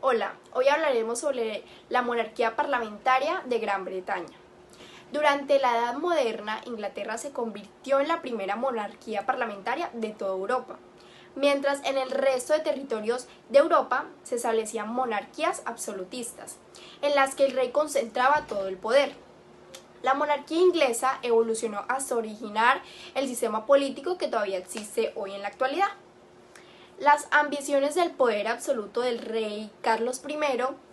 Hola, hoy hablaremos sobre la monarquía parlamentaria de Gran Bretaña. Durante la Edad Moderna, Inglaterra se convirtió en la primera monarquía parlamentaria de toda Europa, mientras en el resto de territorios de Europa se establecían monarquías absolutistas, en las que el rey concentraba todo el poder. La monarquía inglesa evolucionó hasta originar el sistema político que todavía existe hoy en la actualidad. Las ambiciones del poder absoluto del rey Carlos I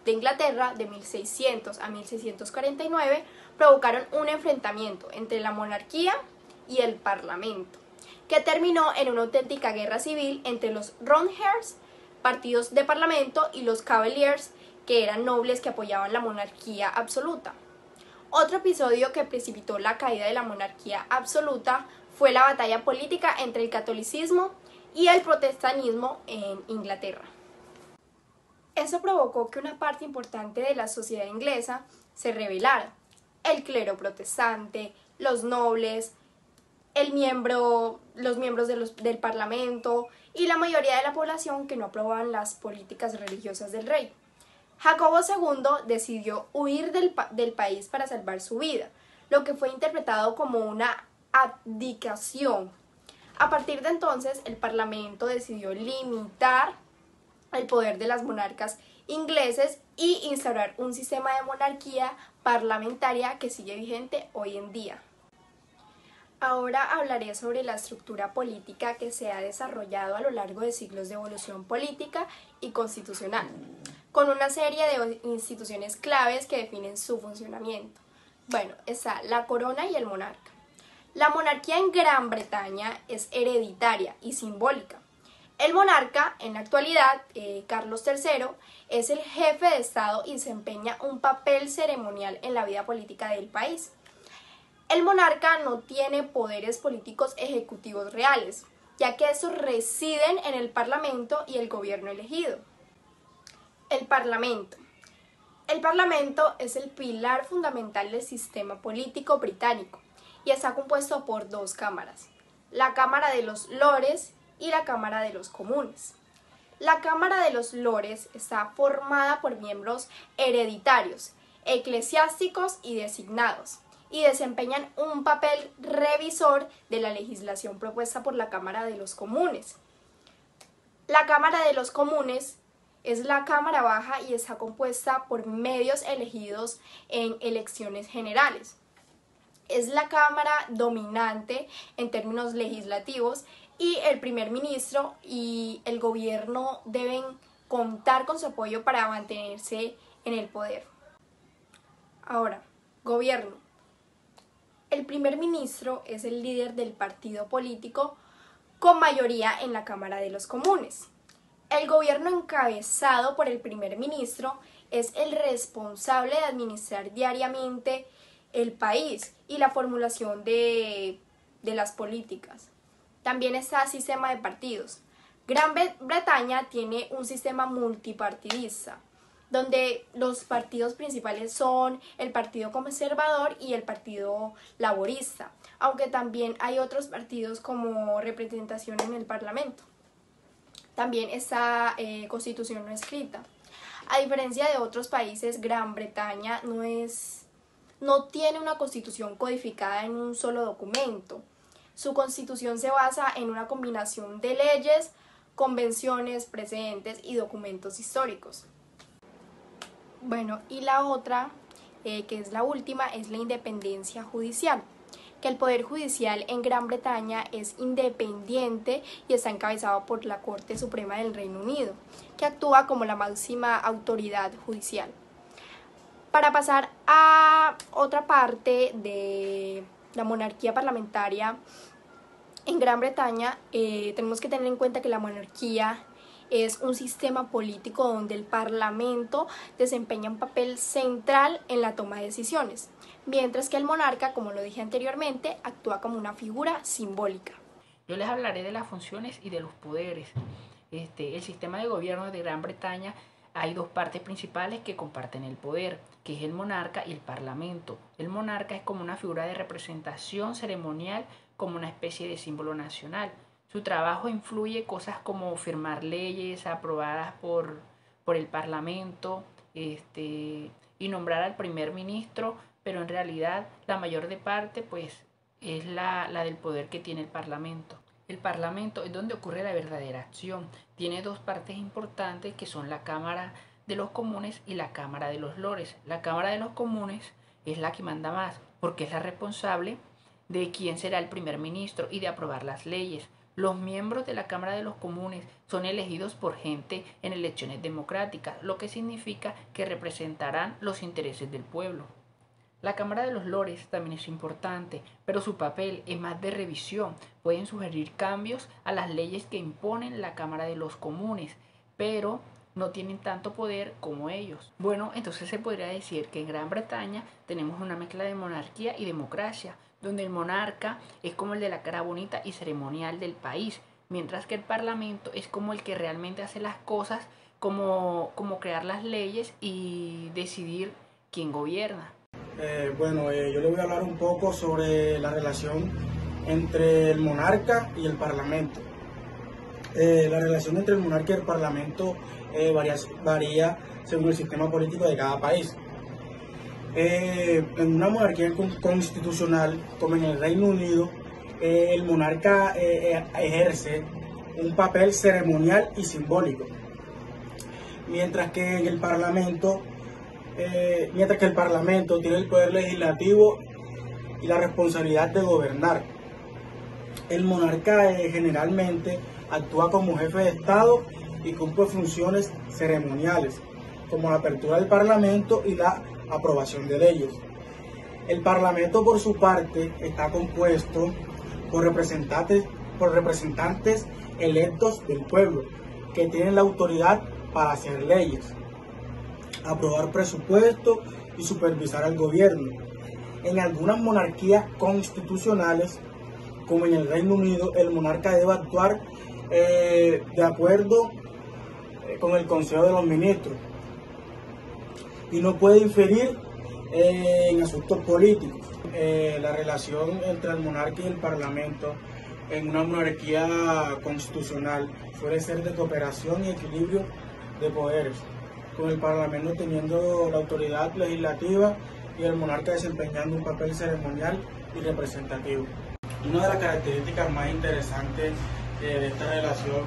de Inglaterra de 1600 a 1649 provocaron un enfrentamiento entre la monarquía y el parlamento, que terminó en una auténtica guerra civil entre los Roundheads, partidos de parlamento, y los Cavaliers, que eran nobles que apoyaban la monarquía absoluta. Otro episodio que precipitó la caída de la monarquía absoluta fue la batalla política entre el catolicismo y el protestantismo en Inglaterra. Eso provocó que una parte importante de la sociedad inglesa se rebelara. El clero protestante, los nobles, los miembros del parlamento y la mayoría de la población que no aprobaban las políticas religiosas del rey. Jacobo II decidió huir del país para salvar su vida, lo que fue interpretado como una abdicación. A partir de entonces, el Parlamento decidió limitar el poder de las monarcas ingleses y instaurar un sistema de monarquía parlamentaria que sigue vigente hoy en día. Ahora hablaré sobre la estructura política que se ha desarrollado a lo largo de siglos de evolución política y constitucional, con una serie de instituciones claves que definen su funcionamiento. Bueno, está la corona y el monarca. La monarquía en Gran Bretaña es hereditaria y simbólica. El monarca, en la actualidad, Carlos III, es el jefe de Estado y desempeña un papel ceremonial en la vida política del país. El monarca no tiene poderes políticos ejecutivos reales, ya que estos residen en el Parlamento y el gobierno elegido. El Parlamento. El Parlamento es el pilar fundamental del sistema político británico y está compuesto por dos cámaras, la Cámara de los Lores y la Cámara de los Comunes. La Cámara de los Lores está formada por miembros hereditarios, eclesiásticos y designados, y desempeñan un papel revisor de la legislación propuesta por la Cámara de los Comunes. La Cámara de los Comunes es la Cámara Baja y está compuesta por medios elegidos en elecciones generales. Es la Cámara dominante en términos legislativos y el primer ministro y el gobierno deben contar con su apoyo para mantenerse en el poder. Ahora, gobierno. El primer ministro es el líder del partido político con mayoría en la Cámara de los Comunes. El gobierno encabezado por el primer ministro es el responsable de administrar diariamente el país y la formulación de las políticas. También está el sistema de partidos. Gran Bretaña tiene un sistema multipartidista, donde los partidos principales son el Partido Conservador y el Partido Laborista, aunque también hay otros partidos como representación en el Parlamento. También está constitución no escrita. A diferencia de otros países, Gran Bretaña no tiene una constitución codificada en un solo documento. Su constitución se basa en una combinación de leyes, convenciones, precedentes y documentos históricos. Bueno, y la otra, que es la última, es la independencia judicial, que el Poder Judicial en Gran Bretaña es independiente y está encabezado por la Corte Suprema del Reino Unido, que actúa como la máxima autoridad judicial. Para pasar a otra parte de la monarquía parlamentaria en Gran Bretaña, tenemos que tener en cuenta que la monarquía es un sistema político donde el Parlamento desempeña un papel central en la toma de decisiones, mientras que el monarca, como lo dije anteriormente, actúa como una figura simbólica. Yo les hablaré de las funciones y de los poderes. El sistema de gobierno de Gran Bretaña, hay dos partes principales que comparten el poder, que es el monarca y el parlamento. El monarca es como una figura de representación ceremonial, como una especie de símbolo nacional. Su trabajo influye cosas como firmar leyes aprobadas por por el Parlamento, y nombrar al primer ministro, pero en realidad la mayor de parte pues es la del poder que tiene el Parlamento. El Parlamento es donde ocurre la verdadera acción. Tiene dos partes importantes que son la Cámara de los Comunes y la Cámara de los Lores. La Cámara de los Comunes es la que manda más, porque es la responsable de quién será el primer ministro y de aprobar las leyes. Los miembros de la Cámara de los Comunes son elegidos por gente en elecciones democráticas, lo que significa que representarán los intereses del pueblo. La Cámara de los Lores también es importante, pero su papel es más de revisión. Pueden sugerir cambios a las leyes que imponen la Cámara de los Comunes, pero no tienen tanto poder como ellos. Bueno, entonces se podría decir que en Gran Bretaña tenemos una mezcla de monarquía y democracia, donde el monarca es como el de la cara bonita y ceremonial del país, mientras que el Parlamento es como el que realmente hace las cosas, como crear las leyes y decidir quién gobierna. Yo le voy a hablar un poco sobre la relación entre el monarca y el parlamento. La relación entre el monarca y el parlamento varía según el sistema político de cada país. En una monarquía constitucional, como en el Reino Unido, el monarca ejerce un papel ceremonial y simbólico, mientras que el Parlamento tiene el poder legislativo y la responsabilidad de gobernar. El monarca generalmente actúa como jefe de Estado y cumple funciones ceremoniales, como la apertura del Parlamento y la aprobación de leyes. El Parlamento, por su parte, está compuesto por representantes electos del pueblo, que tienen la autoridad para hacer leyes, aprobar presupuestos y supervisar al gobierno. En algunas monarquías constitucionales, como en el Reino Unido, el monarca debe actuar de acuerdo con el Consejo de los Ministros y no puede inferir en asuntos políticos. La relación entre el monarca y el Parlamento en una monarquía constitucional suele ser de cooperación y equilibrio de poderes, con el Parlamento teniendo la autoridad legislativa y el monarca desempeñando un papel ceremonial y representativo. Una de las características más interesantes de esta relación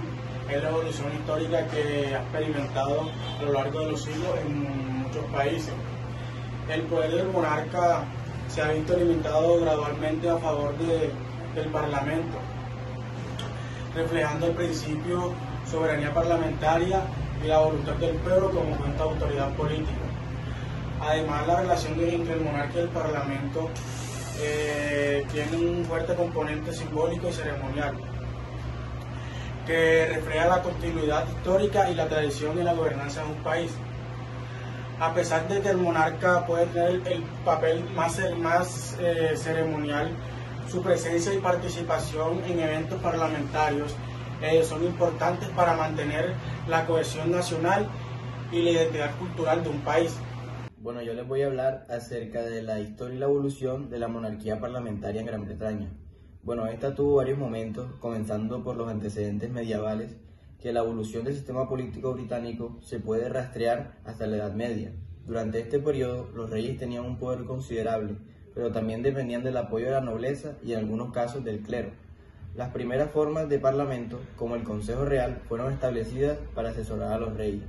es la evolución histórica que ha experimentado a lo largo de los siglos en muchos países. El poder del monarca se ha visto limitado gradualmente a favor del Parlamento, reflejando el principio de soberanía parlamentaria y la voluntad del pueblo como fuente de autoridad política. Además, la relación entre el monarca y el Parlamento tiene un fuerte componente simbólico y ceremonial, que refleja la continuidad histórica y la tradición en la gobernanza de un país. A pesar de que el monarca puede tener el papel más ceremonial, su presencia y participación en eventos parlamentarios son importantes para mantener la cohesión nacional y la identidad cultural de un país. Bueno, yo les voy a hablar acerca de la historia y la evolución de la monarquía parlamentaria en Gran Bretaña. Bueno, esta tuvo varios momentos, comenzando por los antecedentes medievales, que la evolución del sistema político británico se puede rastrear hasta la Edad Media. Durante este periodo, los reyes tenían un poder considerable, pero también dependían del apoyo de la nobleza y en algunos casos del clero. Las primeras formas de parlamento, como el Consejo Real, fueron establecidas para asesorar a los reyes.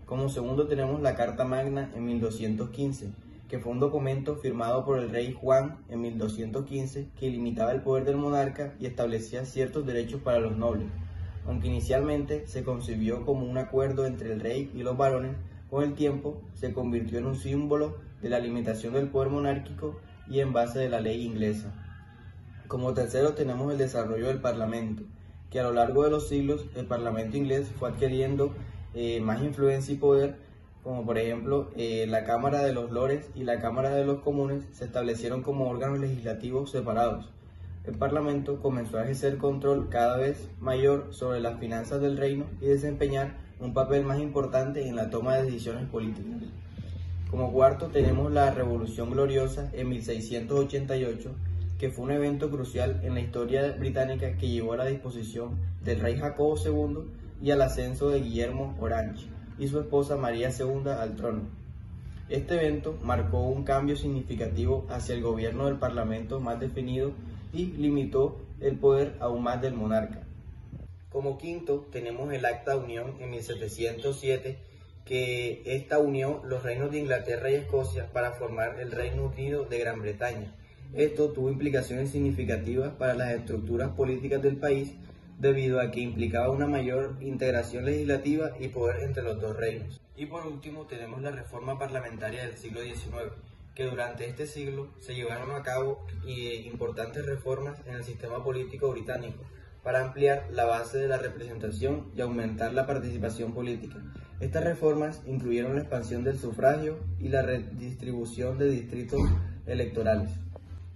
Como segundo tenemos la Carta Magna en 1215, que fue un documento firmado por el rey Juan en 1215 que limitaba el poder del monarca y establecía ciertos derechos para los nobles. Aunque inicialmente se concibió como un acuerdo entre el rey y los varones, con el tiempo se convirtió en un símbolo de la limitación del poder monárquico y en base de la ley inglesa. Como tercero tenemos el desarrollo del Parlamento, que a lo largo de los siglos el Parlamento inglés fue adquiriendo más influencia y poder, como por ejemplo la Cámara de los Lores y la Cámara de los Comunes se establecieron como órganos legislativos separados. El Parlamento comenzó a ejercer control cada vez mayor sobre las finanzas del reino y desempeñar un papel más importante en la toma de decisiones políticas. Como cuarto tenemos la Revolución Gloriosa en 1688, que fue un evento crucial en la historia británica que llevó a la disposición del rey Jacobo II y al ascenso de Guillermo Orange, y su esposa María II al trono. Este evento marcó un cambio significativo hacia el gobierno del Parlamento más definido y limitó el poder aún más del monarca. Como quinto, tenemos el Acta de Unión en 1707, que esta unió los reinos de Inglaterra y Escocia para formar el Reino Unido de Gran Bretaña. Esto tuvo implicaciones significativas para las estructuras políticas del país, debido a que implicaba una mayor integración legislativa y poder entre los dos reinos. Y por último tenemos la reforma parlamentaria del siglo XIX, que durante este siglo se llevaron a cabo importantes reformas en el sistema político británico para ampliar la base de la representación y aumentar la participación política. Estas reformas incluyeron la expansión del sufragio y la redistribución de distritos electorales.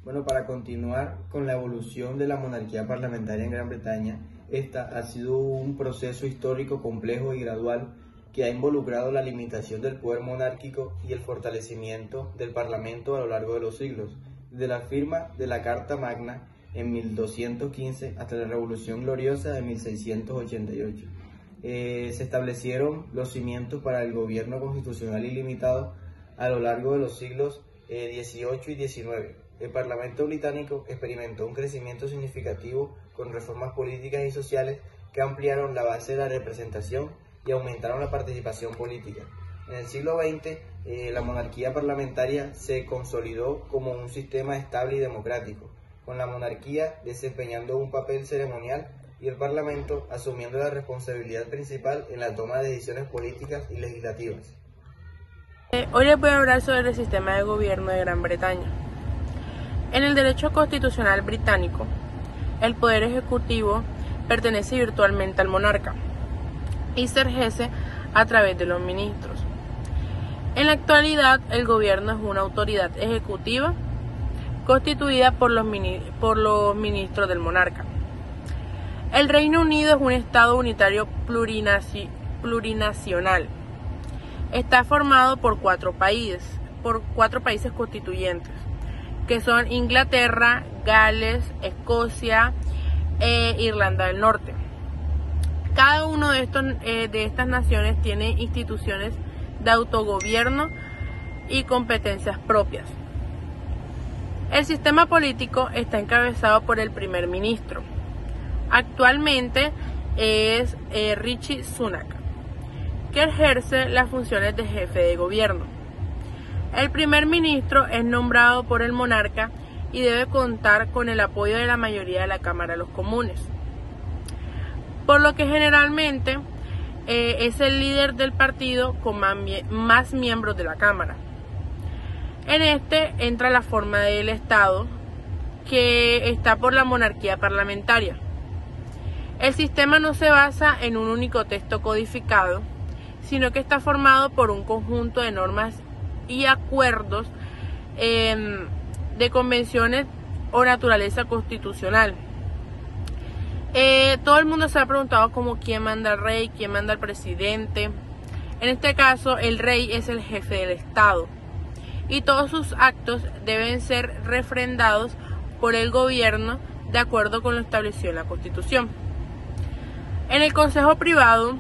Bueno, para continuar con la evolución de la monarquía parlamentaria en Gran Bretaña, esta ha sido un proceso histórico complejo y gradual que ha involucrado la limitación del poder monárquico y el fortalecimiento del Parlamento a lo largo de los siglos, desde la firma de la Carta Magna en 1215 hasta la Revolución Gloriosa de 1688. Se establecieron los cimientos para el gobierno constitucional ilimitado a lo largo de los siglos XVIII y XIX. El Parlamento británico experimentó un crecimiento significativo con reformas políticas y sociales que ampliaron la base de la representación y aumentaron la participación política. En el siglo XX, la monarquía parlamentaria se consolidó como un sistema estable y democrático, con la monarquía desempeñando un papel ceremonial y el Parlamento asumiendo la responsabilidad principal en la toma de decisiones políticas y legislativas. Hoy les voy a hablar sobre el sistema de gobierno de Gran Bretaña. En el derecho constitucional británico, el poder ejecutivo pertenece virtualmente al monarca y se ejerce a través de los ministros. En la actualidad, el gobierno es una autoridad ejecutiva constituida por los ministros del monarca. El Reino Unido es un estado unitario plurinacional. Está formado por cuatro países constituyentes, que son Inglaterra, Gales, Escocia e Irlanda del Norte. Cada uno de estas naciones tiene instituciones de autogobierno y competencias propias. El sistema político está encabezado por el primer ministro. Actualmente es Rishi Sunak, que ejerce las funciones de jefe de gobierno. El primer ministro es nombrado por el monarca y debe contar con el apoyo de la mayoría de la Cámara de los Comunes, por lo que generalmente es el líder del partido con más miembros de la Cámara. En este entra la forma del Estado, que está por la monarquía parlamentaria. El sistema no se basa en un único texto codificado, sino que está formado por un conjunto de normas y acuerdos de convenciones o naturaleza constitucional. Todo el mundo se ha preguntado como quién manda al rey, quién manda al presidente. En este caso, el rey es el jefe del Estado y todos sus actos deben ser refrendados por el gobierno de acuerdo con lo establecido en la Constitución. En el Consejo Privado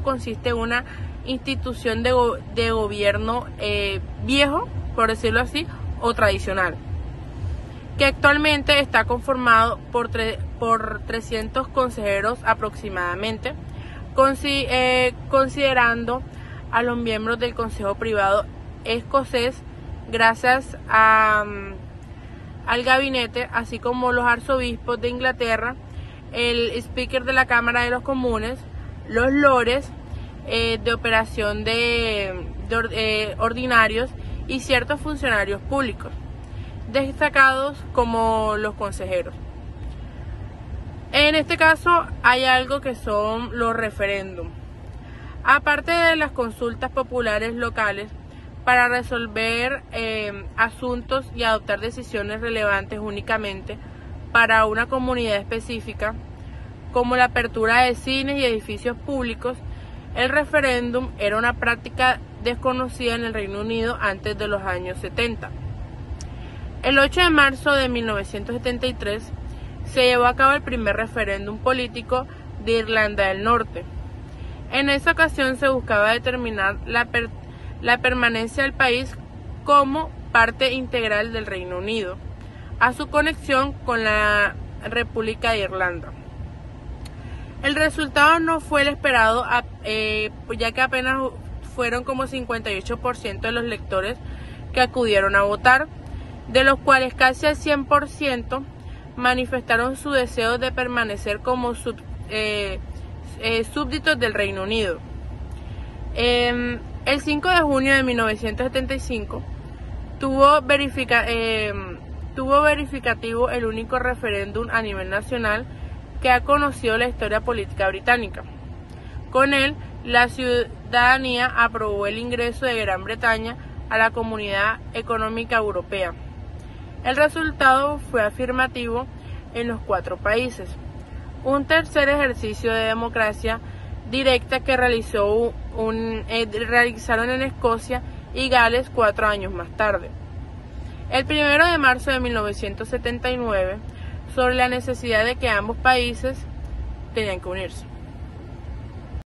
consiste en una institución de gobierno viejo, por decirlo así, o tradicional, que actualmente está conformado por 300 consejeros aproximadamente, considerando a los miembros del Consejo Privado escocés gracias al gabinete, así como los arzobispos de Inglaterra, el speaker de la Cámara de los Comunes, los lores de operación ordinarios y ciertos funcionarios públicos, destacados como los consejeros. En este caso hay algo que son los referéndums. Aparte de las consultas populares locales para resolver asuntos y adoptar decisiones relevantes únicamente para una comunidad específica, como la apertura de cines y edificios públicos, el referéndum era una práctica desconocida en el Reino Unido antes de los años 70. El 8 de marzo de 1973 se llevó a cabo el primer referéndum político de Irlanda del Norte, En esa ocasión se buscaba determinar la permanencia del país como parte integral del Reino Unido, a su conexión con la República de Irlanda. El resultado no fue el esperado, ya que apenas fueron como 58% de los electores que acudieron a votar, de los cuales casi el 100% manifestaron su deseo de permanecer como súbditos del Reino Unido. El 5 de junio de 1975 tuvo verificativo el único referéndum a nivel nacional que ha conocido la historia política británica. Con él, la ciudadanía aprobó el ingreso de Gran Bretaña a la Comunidad Económica Europea. El resultado fue afirmativo en los 4 países. Un tercer ejercicio de democracia directa que realizaron en Escocia y Gales 4 años más tarde. El 1 de marzo de 1979, sobre la necesidad de que ambos países tenían que unirse.